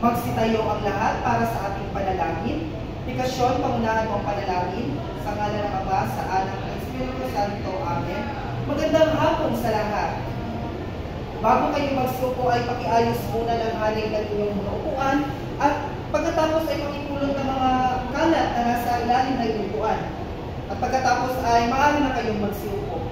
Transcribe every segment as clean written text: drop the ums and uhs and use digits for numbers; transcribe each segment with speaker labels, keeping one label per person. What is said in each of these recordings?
Speaker 1: Magsitayo ang lahat para sa ating panalangin. Pikasyon, pangunahan mong panalangin. Sa ngalan ng Ama, sa Anak, ng Espiritu Santo. Amen. Magandang hapon sa lahat. Bago kayo magsuko ay pakiayos muna ng halay ng inyong mga upuan at pagkatapos ay pakipulot ng mga kalat na nasa ilalim ng inyong upuan. At pagkatapos ay maaari na kayong magsuko.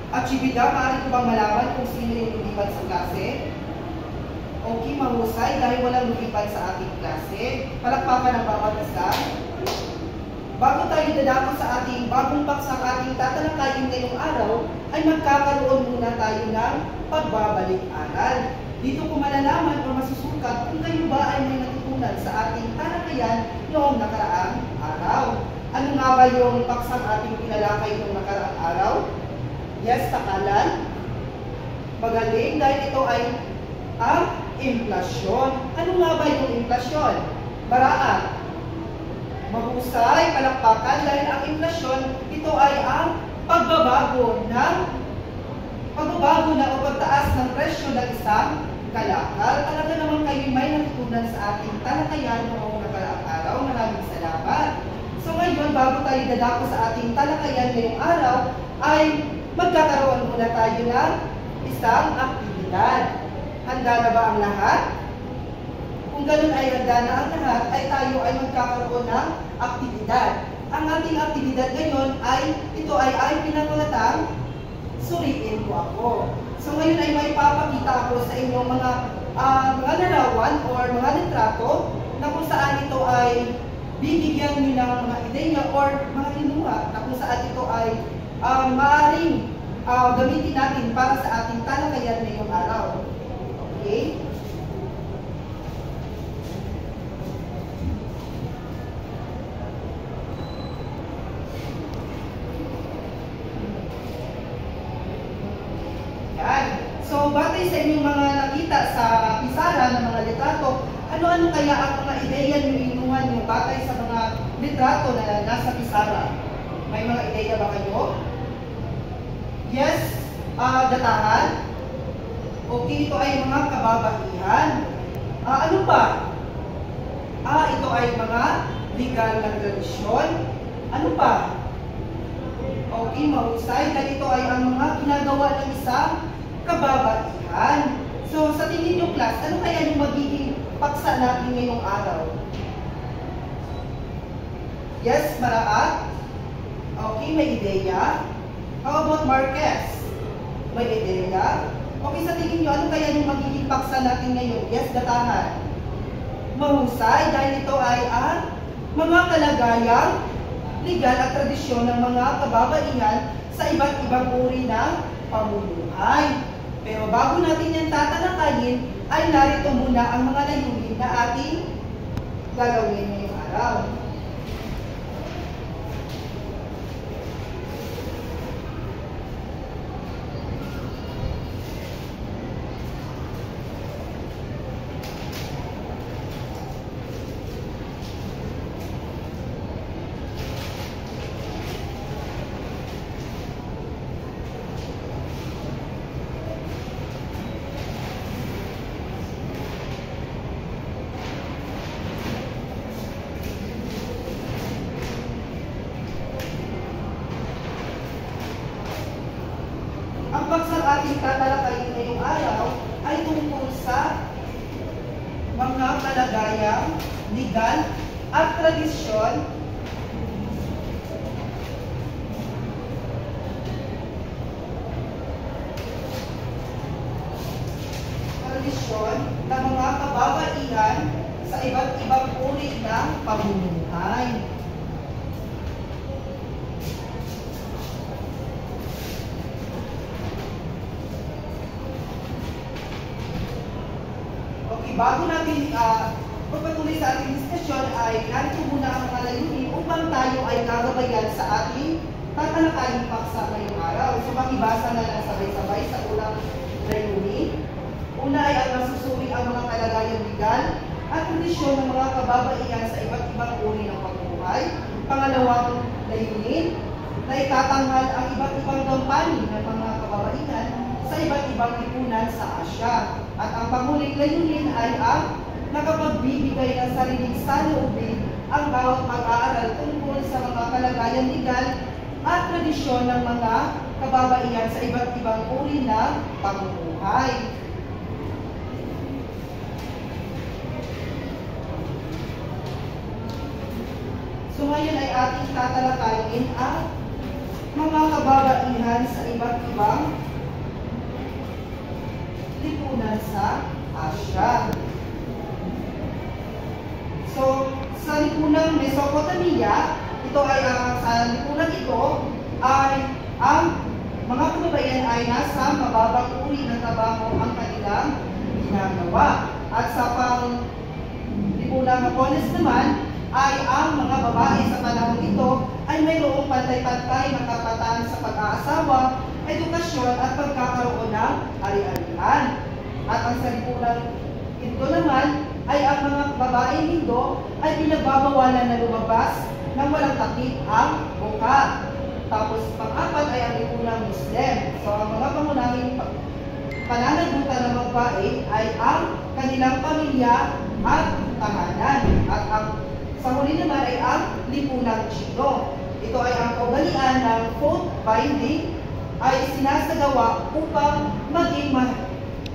Speaker 1: At Chibida, maaari ko bang malaman kung sino yung lumipat sa klase? Okay, mahusay dahil walang lumipat sa ating klase. Palakpakan ang bawat isa. Bago tayo dadako sa ating bagong paksang ating tatalakayin ngayong araw, ay magkakaroon muna tayo ng pagbabalik-aral. Dito ko malalaman o masusukat kung kayo ba ay may natutunan sa ating talakayan noong nakaraang araw. Ano nga ba yung paksang ating pinalakay noong nakaraang araw? Yes, takalan. Magaling dahil ito ay ang inflasyon. Ano nga ba yung inflasyon? Baraat. Mahusay, palakpakan dahil ang inflasyon, ito ay ang pagbabago o pagtaas ng presyo ng isang kalakal. Talaga naman kayo may natutunan sa ating talakayan noong nakaraang araw. Maraming salamat. So ngayon, bago tayo dadako sa ating talakayan ngayong araw, ay magkakaroon muna tayo ng isang aktibidad. Handa na ba ang lahat? Kung ganun ay handa na ang lahat, ay tayo ay magkakaroon ng aktibidad. Ang ating aktibidad ngayon ay, ito ay pinatulatang suriin ko ako. So ngayon ay may papakita ako sa inyo mga larawan or mga litrato na kung saan ito ay bibigyan nyo ng mga ideya or mga hinuha na kung saan ito ay maaaring gamitin natin para sa ating talakayan ngayong araw. Okay? Yan. So, batay sa inyong mga nakita sa pisara ng mga litrato, ano-ano kaya ang mga ideya nyo inuhan nyo batay sa mga litrato na nasa pisara? May mga ideya ba kayo? Yes, datahan. Okay, ito ay mga kababaihan. Ano pa? Ito ay mga legal na tradisyon. Ano pa? Okay, mahusay. Dahil ito ay ang mga ginagawa ng isang kababaihan. So, sa tingin nyo, class, ano kaya yung magiging paksa natin ngayong araw? Yes, Maraat? Okay, may ideya. How about Marquez? May ideya? Okay, sa tingin nyo, ano kaya yung magiging paksa natin ngayon? Yes, datahan. Mahusay, dahil ito ay ang mga kalagayang legal at tradisyon ng mga kababaihan sa iba't ibang uri ng pamumuhay. Pero bago natin yan tatalakayin, ay narito muna ang mga layunin na ating gagawin ngayong araw. Ang paksang ating tatalakayin ngayong araw ay tungkol sa mga kalagayang legal at tradisyon ng mga kababaihan sa iba't ibang uri ng pamumuhay. Bago natin pagpatuloy sa ating diskusyon ay narito muna ang mga layunin upang tayo ay gagabayan sa ating tatalakayin paksa ngayong araw. So makibasa na lang sabay-sabay sa unang layunin. Una ay ang masusuri ang mga kalagayang legal at kondisyon ng mga kababaihan sa iba't ibang uri ng pamumuhay. Pangalawang layunin na itatanghal ang iba't ibang gampanin ng mga kababaihan sa iba't ibang lipunan sa Asya. At ang panguling layunin ay ang nakapagbibigay ng sariling saloobin ang bawat mag-aaral tungkol sa mga kalagayan legal at tradisyon ng mga kababaihan sa iba't ibang uri ng pamumuhay. So ngayon ay ating tatalakayin ang mga kababaihan sa iba't ibang lipunan sa Asya. So, sa lipunang Mesopotamia, ito ay sa lipunan ito ay ang mga kababaihan ay nasa mababang uri ng trabaho ang kanilang ginagawa. At sa lipunang Hapones naman ay ang mga babae sa panahon ito ay mayroong pantay-pantay na karapatan sa pag-aasawa, edukasyon at pagkakaroon ng ari-arian. At ang sa lipunang ito naman ay ang mga babaeng Indo ay pinagbabawalan na lumabas nang walang takip ang buka. Tapos pang-apat ay ang lipunang Muslim. So ang mga pangunahing pananagutan ng mga babae ay ang kanilang pamilya at tahanan. At ang sa huli naman ay ang lipunang Chino. Ito ay ang kaugalian ng fault binding ay sinasagawa upang maging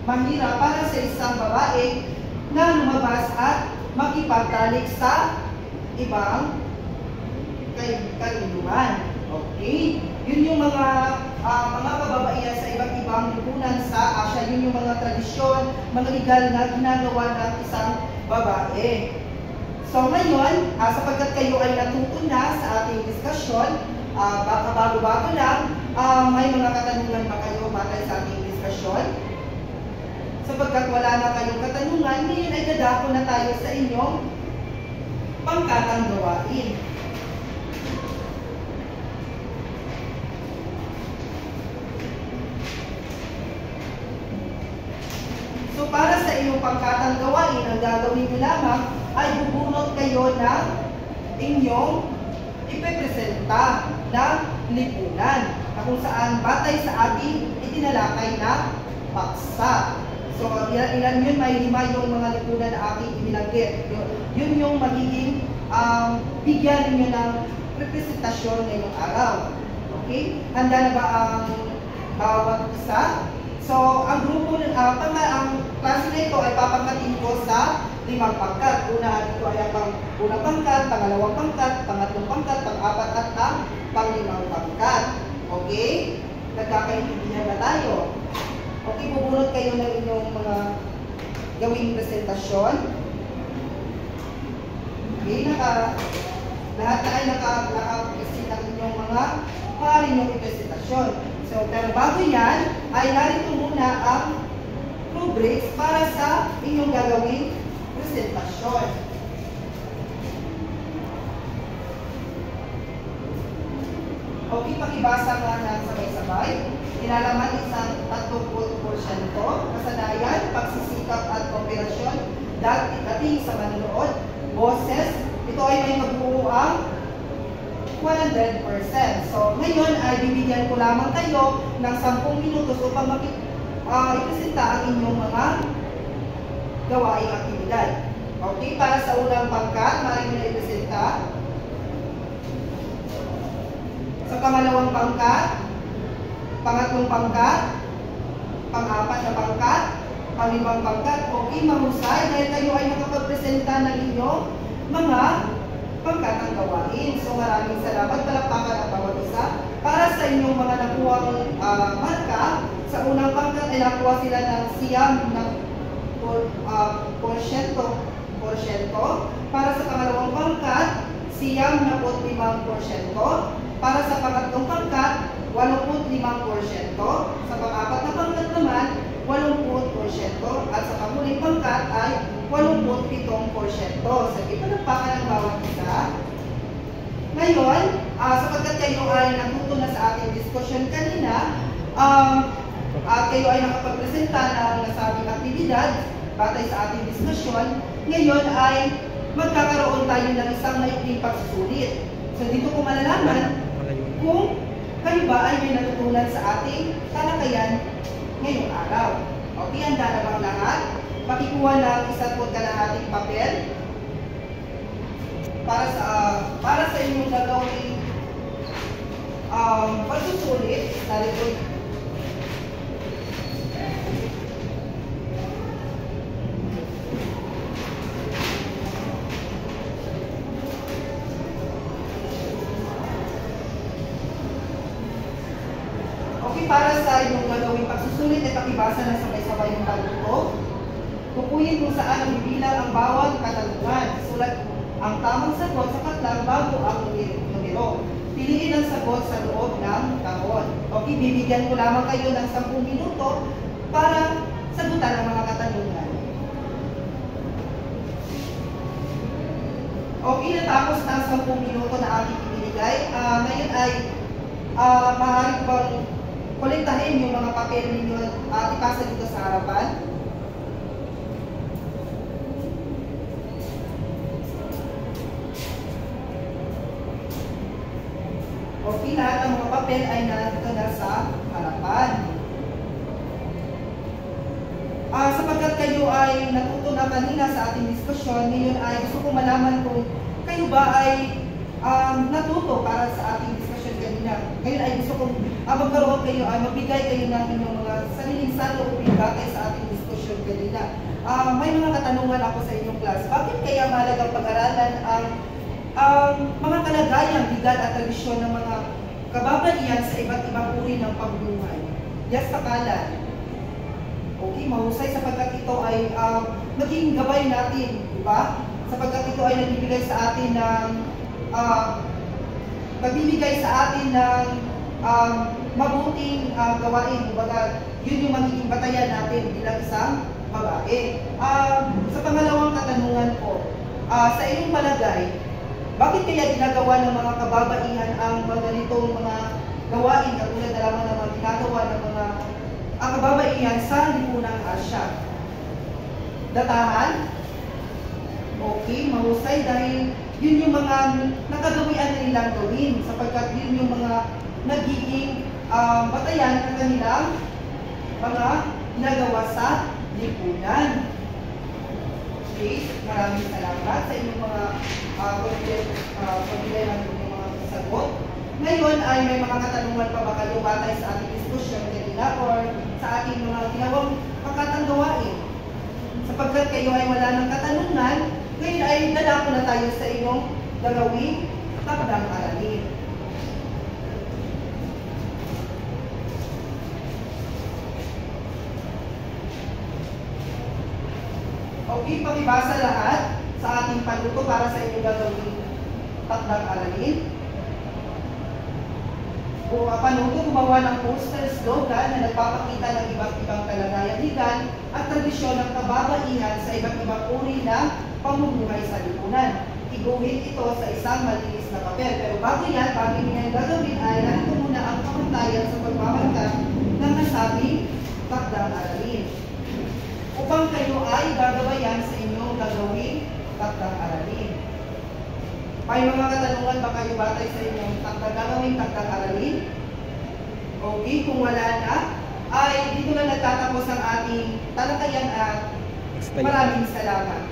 Speaker 1: mahirap para sa isang babae na lumabas at makipagtalik sa ibang kaluluwan. Okay? Yun yung mga kababaihan sa iba't ibang lipunan sa Asya. Yun yung mga tradisyon, mga legal na ginagawa ng isang babae. So ngayon, sapagkat kayo ay natuto na sa ating diskusyon, baka bago-bago lang, may mga katanungan pa kayo batay sa ating diskusyon. Sapagkat wala na kayong katanungan, ngayon ay dadako na tayo sa inyong pangkatang gawain. So para sa inyong pangkatang gawain, ang gagawin nyo lamang ay bubunot kayo ng inyong ipepresenta ng lipunan na kung saan batay sa ating itinalakay na paksa. So ilan yun, may 5 yung mga lipunan na ating ibinanggit. Yun yung magiging bigyan ninyo ng representasyon ngayong araw. Okay? Handa na ba ang bawat isa? So ang grupo, ang klase na ito ay papangkatin ko sa 5 pangkat. Una, ito ay ang unang pangkat, pangalawang pangkat, pangatlong pangkat, pang-4 at ang pang-5 pangkat. Okay? Nagkakaintindihan na tayo. Okay, bubunot kayo ng inyong mga gawing presentasyon. Okay, lahat na ay naka-present ang inyong mga inyong presentasyon. So, pero bago yan, ay narito muna ang rubrics para sa inyong gagawing presentasyon. Okay, pakibasa nga na sabay-sabay. Inalaman isang 30%, kasanayan, pagsisikap at kooperasyon, dating sa manunood, boses, ito ay may kabuuang 100%. So, ngayon ay bibigyan ko lamang kayo ng 10 minutos upang ipresenta ang inyong mga gawaing aktibidad. Okay, para sa unang pangkat, maaaring nyo ipresenta. Sa pangalawang pangkat, pangatlong pangkat, pang-4 na pangkat, pang-5 pangkat, okay, mahusay dahil kayo ay nakapagpresenta ng inyong mga pangkatang gawain. So maraming salamat, palakpakan ang bawat isa. Para sa inyong mga nakuwang marka, sa unang pangkat ay nakuha sila ng siyam na porsyento. Para sa pangalawang pangkat, siyam na 5%. Para sa pangatlong pangkat, 85%. Sa pang-4 na pangkat naman, 80%. At sa panghuling pangkat ay 87%. Sige, palakpakan ang bawat isa. Ngayon, sapagkat kayo ay natuto na sa ating diskusyon kanina, at kayo ay nakapagpresenta ng nasabing aktibidad batay sa ating diskusyon, ngayon ay magkakaroon tayo ng isang maikling pagsusulit. So dito ko malalaman kung kayo ba ay may natutunan sa ating talakayan ngayong araw. Okay, handa na bang lahat? Pakikuha ng isa't kalahating papel para sa inyong gagawing pagsusulit sa likod. Okay, para sa inyong gagawing pagsusulit ay pakibasa na sabay-sabay yung paluto. Tukuyin kung saan ang bibilang ang bawat katanungan. Sulat ang tamang sagot sa katlang bago ang numero. Piliin ang sagot sa loob ng kahon. Okay, bibigyan ko lamang kayo ng 10 minuto para sagutan ang mga katanungan. Okay, natapos na ang 10 minuto na aking ibinigay. Ngayon ay maaari ko bang kolektahin yung mga papel ninyo at ipasa dito sa harapan. Okay, lahat ng mga papel ay nandito na sa harapan. Sapagkat kayo ay natuto na kanina sa ating diskusyon, ngayon ay gusto kong malaman kung kayo ba ay natuto para sa ating diskusyon kanina. Ngayon ay gusto kong magkaroon kayo ay magbigay kayo ng inyong mga sariling saloobin batay sa ating diskusyon kanina. May mga katanungan ako sa inyong class. Bakit kaya mahalagang pag-aralan ang mga kalagayang, legal at tradisyon ng mga kababaihan sa iba't ibang uri ng pamumuhay? Yes, pakalan. Okay, mahusay sapagkat ito ay naging gabay natin, di ba? Sapagkat ito ay nagbibigay sa atin ng mabuting gawain. Kumbaga, yun yung magiging batayan natin bilang isang babae. Sa pangalawang katanungan ko, sa inyong palagay, bakit kaya ginagawa ng mga kababaihan ang mga ganitong mga gawain katulad na lamang ng mga ginagawa ng mga kababaihan sa lipunang Asya? Datahan? Okay, mahusay dahil yun yung mga nakagawian na nilang gawin sapagkat yun yung mga nagiging batayan ng kanilang mga ginagawa sa lipunan. Okay, maraming salamat sa inyong mga pagbigay ng inyong mga sagot. Ngayon ay may mga katanungan pa ba kayo batay sa ating diskusyon kanina or sa ating mga ginawang pakatang gawain? Sapagkat kayo ay wala ng katanungan, ngayon ay dadako na tayo sa inyong gagawing takdang aralin. Okay, pakibasa lahat sa ating panuto para sa inyong gagawing takdang aralin. O panuto, gumawa ng poster slogan na nagpapakita ng iba't ibang kalagayan legal at tradisyon ng kababaihan sa iba't ibang uri ng pamumuhay sa lipunan. Iguhit ito sa isang malinis na papel. Pero bago yan, bago niya gagawin ay narito muna ang pamantayan sa pagmamarka ng nasabing takdang aralin. Upang kayo ay gagabayan sa inyong gagawing takdang aralin. May mga katanungan ba kayo batay sa inyong gagawing takdang aralin? Okay, kung wala na, ay dito na nagtatapos ang ating talakayan at maraming salamat.